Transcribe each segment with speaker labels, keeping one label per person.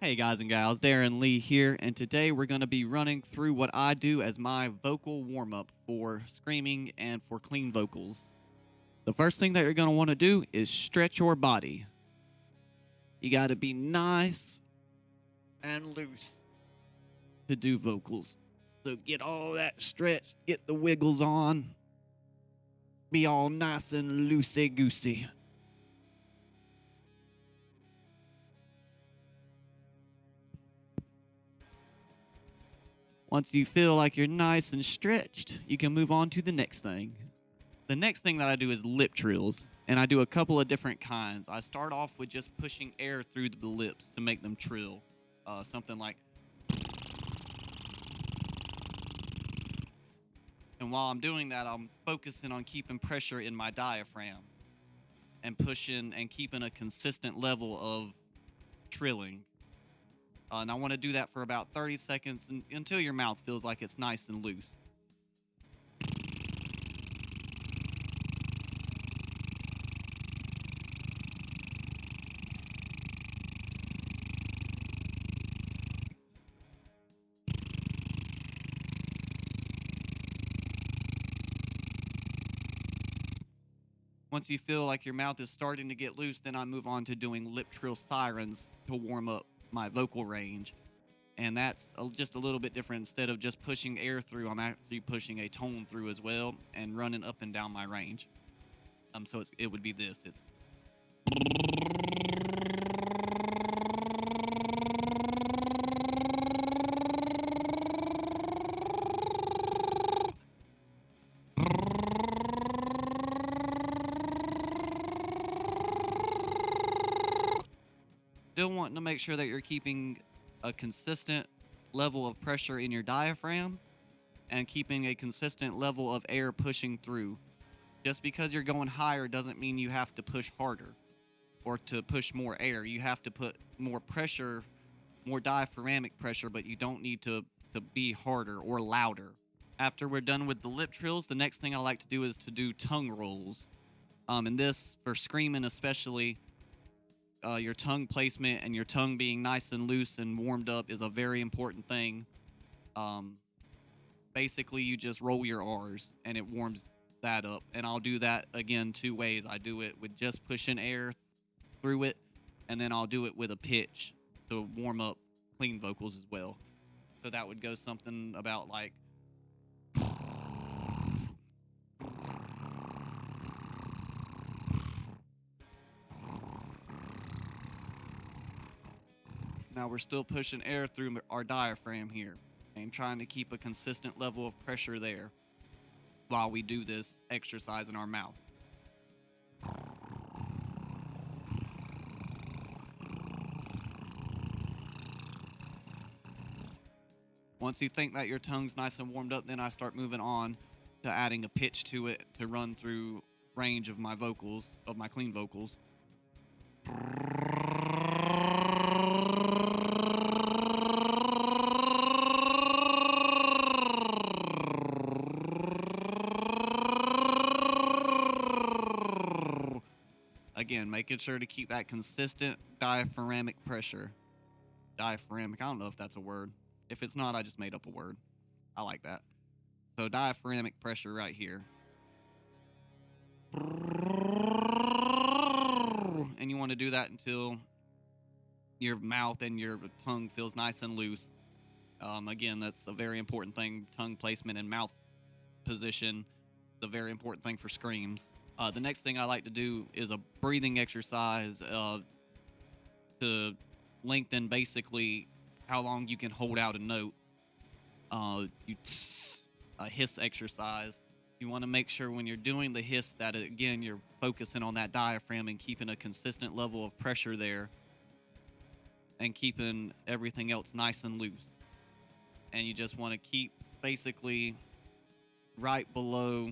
Speaker 1: Hey guys and gals, Darren Lee here, and today we're going to be running through what I do as my vocal warm up for screaming and for clean vocals. The first thing that you're going to want to do is stretch your body. You got to be nice and loose to do vocals. So get all that stretch, get the wiggles on, be all nice and loosey goosey. Once you feel like you're nice and stretched, you can move on to the next thing. The next thing that I do is lip trills, and I do a couple of different kinds. I start off with just pushing air through the lips to make them trill. Something like, and while I'm doing that, I'm focusing on keeping pressure in my diaphragm and pushing and keeping a consistent level of trilling. And I want to do that for about 30 seconds until your mouth feels like it's nice and loose. Once you feel like your mouth is starting to get loose, then I move on to doing lip trill sirens to warm up my vocal range. And that's just a little bit different. Instead of just pushing air through, I'm actually pushing a tone through as well and running up and down my range. So it would be this. It's still wanting to make sure that you're keeping a consistent level of pressure in your diaphragm and keeping a consistent level of air pushing through. Just because you're going higher doesn't mean you have to push harder or to push more air. You have to put more pressure, more diaphragmatic pressure, but you don't need to be harder or louder. After we're done with the lip trills, the next thing I like to do is to do tongue rolls. And this, for screaming especially, your tongue placement and your tongue being nice and loose and warmed up is a very important thing. Um, Basically, you just roll your R's and it warms that up. And I'll do that again two ways. I do it with just pushing air through it, and then I'll do it with a pitch to warm up clean vocals as well. So that would go something about like. Now we're still pushing air through our diaphragm here and trying to keep a consistent level of pressure there while we do this exercise in our mouth. Once you think that your tongue's nice and warmed up, then I start moving on to adding a pitch to it to run through range of my vocals, of my clean vocals. Again, making sure to keep that consistent diaphragmatic pressure. Diaphragmatic, I don't know if that's a word. If it's not, I just made up a word. I like that. So diaphragmatic pressure right here. And you want to do that until your mouth and your tongue feels nice and loose. Again, that's a very important thing. Tongue placement and mouth position is a very important thing for screams. The next thing I like to do is a breathing exercise to lengthen basically how long you can hold out a note. A hiss exercise. You want to make sure when you're doing the hiss that, again, you're focusing on that diaphragm and keeping a consistent level of pressure there and keeping everything else nice and loose. And you just want to keep basically right below,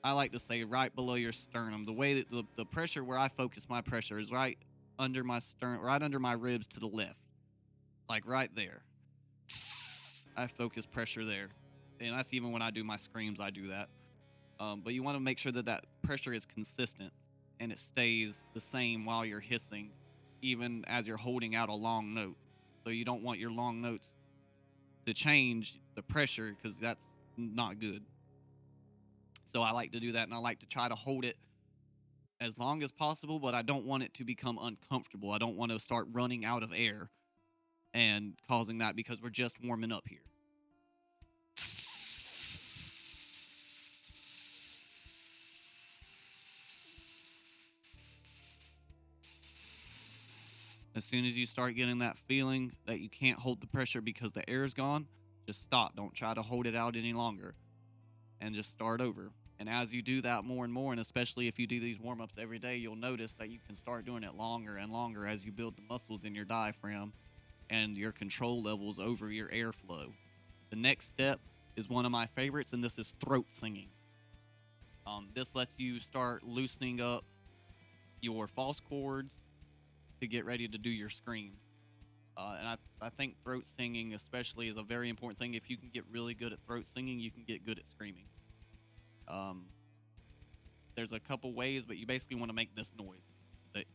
Speaker 1: I like to say right below your sternum. The way that the pressure where I focus my pressure is right under my sternum, right under my ribs to the left. Like right there. I focus pressure there. And that's even when I do my screams, I do that. But you want to make sure that that pressure is consistent and it stays the same while you're hissing, even as you're holding out a long note. So you don't want your long notes to change the pressure because that's not good. So I like to do that, and I like to try to hold it as long as possible, but I don't want it to become uncomfortable. I don't want to start running out of air and causing that because we're just warming up here. As soon as you start getting that feeling that you can't hold the pressure because the air is gone, just stop. Don't try to hold it out any longer and just start over. And as you do that more and more, and especially if you do these warm ups every day, you'll notice that you can start doing it longer and longer as you build the muscles in your diaphragm and your control levels over your airflow. The next step is one of my favorites, and this is throat singing. This lets you start loosening up your false chords to get ready to do your screams. And I think throat singing, especially, is a very important thing. If you can get really good at throat singing, you can get good at screaming. There's a couple ways, but you basically want to make this noise. The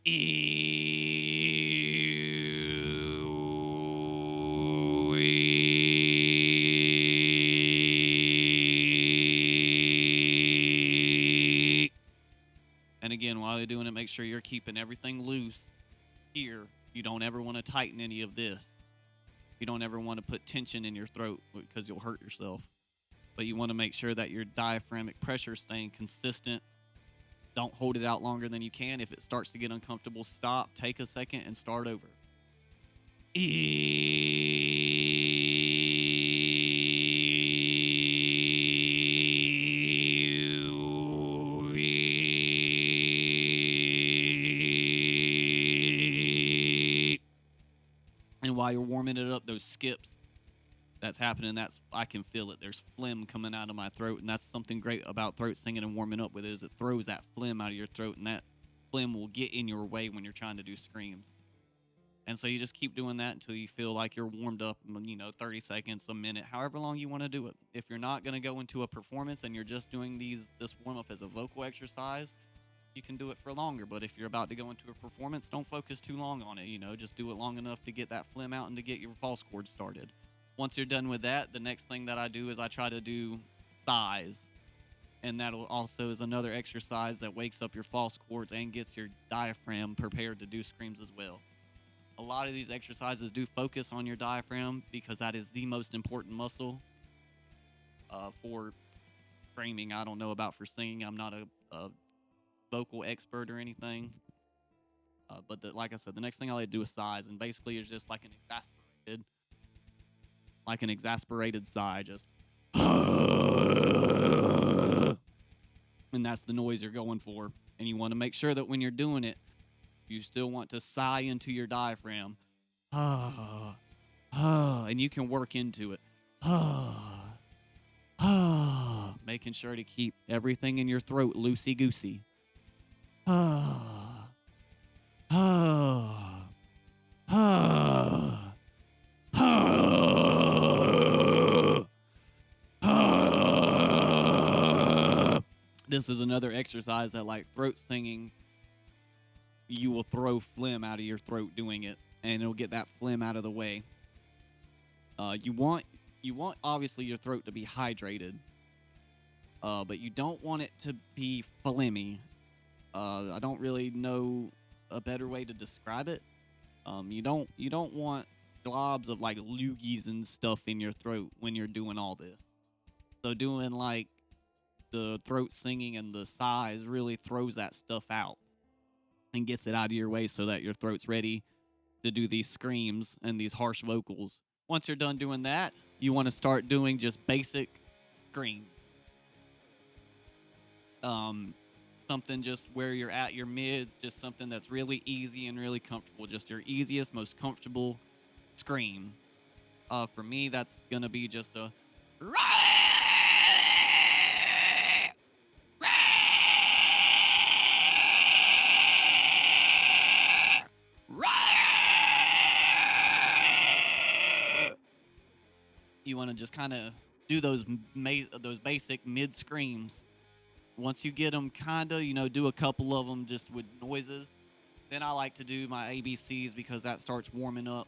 Speaker 1: and again, while you're doing it, make sure you're keeping everything loose here. You don't ever want to tighten any of this. You don't ever want to put tension in your throat because you'll hurt yourself. But you want to make sure that your diaphragmatic pressure is staying consistent. Don't hold it out longer than you can. If it starts to get uncomfortable, stop, take a second, and start over. And while you're warming it up, those skips that's happening, I can feel it. There's phlegm coming out of my throat, and that's something great about throat singing and warming up with it throws that phlegm out of your throat, and that phlegm will get in your way when you're trying to do screams. And so you just keep doing that until you feel like you're warmed up, 30 seconds, a minute, however long you want to do it. If you're not going to go into a performance and you're just doing this warm up as a vocal exercise, you can do it for longer. But if you're about to go into a performance, don't focus too long on it. Just do it long enough to get that phlegm out and to get your false chords started. Once you're done with that, the next thing that I do is I try to do thighs. And that also is another exercise that wakes up your false chords and gets your diaphragm prepared to do screams as well. A lot of these exercises do focus on your diaphragm because that is the most important muscle for screaming. I don't know about for singing. I'm not a vocal expert or anything. But like I said, the next thing I like to do is sighs. And basically it's just like an exasperated sigh. Just and that's the noise you're going for. And you want to make sure that when you're doing it, you still want to sigh into your diaphragm. And you can work into it. Making sure to keep everything in your throat loosey-goosey. This is another exercise that, like throat singing, you will throw phlegm out of your throat doing it, and it'll get that phlegm out of the way. You want obviously your throat to be hydrated, but you don't want it to be phlegmy. I don't really know a better way to describe it. You don't want globs of like loogies and stuff in your throat when you're doing all this. So doing like the throat singing and the sighs really throws that stuff out and gets it out of your way so that your throat's ready to do these screams and these harsh vocals. Once you're done doing that, you want to start doing just basic screams. Something just where you're at your mids, just something that's really easy and really comfortable. Just your easiest, most comfortable scream. For me, that's going to be just a... You want to just kind of do those basic mid screams. Once you get them kind of, do a couple of them just with noises. Then I like to do my ABCs because that starts warming up